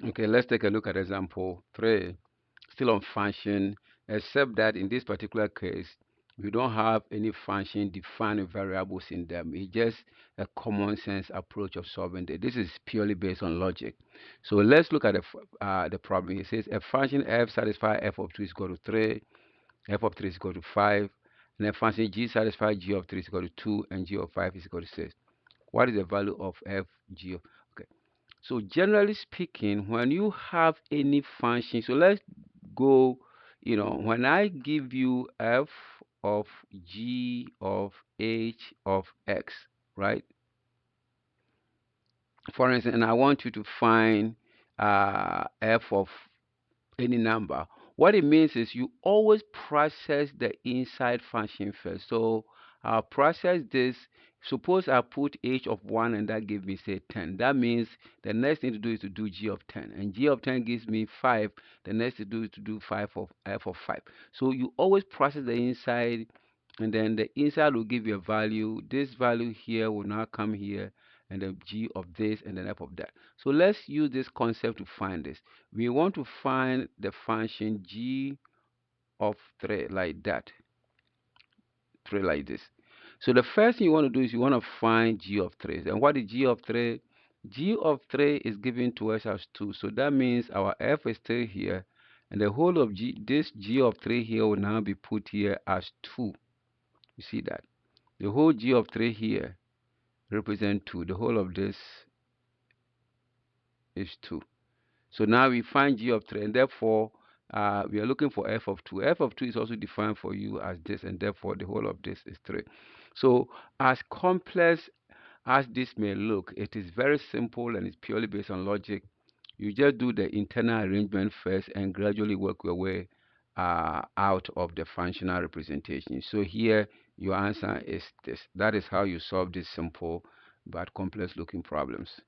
Okay, let's take a look at example 3. Still on function, except that in this particular case, we don't have any function defining variables in them. It's just a common sense approach of solving it. This is purely based on logic. So let's look at the problem. It says a function f satisfy f of 2 is equal to 3, f of 3 is equal to 5, and a function g satisfy g of 3 is equal to 2, and g of 5 is equal to 6. What is the value of f g of? Okay. So generally speaking, when you have any function, so let's go, when I give you f of g of h of x, right? For instance, and I want you to find f of any number. What it means is you always process the inside function first. So I'll process this. Suppose I put h of 1 and that gives me, say, 10. That means the next thing to do is to do g of 10. And g of 10 gives me 5. The next thing to do is to do 5 of f of 5. So you always process the inside, and then the inside will give you a value. This value here will now come here, and the g of this, and then f of that. So let's use this concept to find this. We want to find the function g of 3 like that, 3 like this. So the first thing you want to do is you want to find g of 3. And what is g of 3? G of 3 is given to us as 2. So that means our f is still here. And the whole of this g of 3 here will now be put here as 2. You see that? The whole g of 3 here represent 2. The whole of this is 2. So now we find g of 3, and therefore we are looking for f of 2. F of 2 is also defined for you as this, and therefore the whole of this is 3. So as complex as this may look, it is very simple and it's purely based on logic. You just do the internal arrangement first and gradually work your way out of the functional representation. So here your answer is this. That is how you solve these simple but complex looking problems.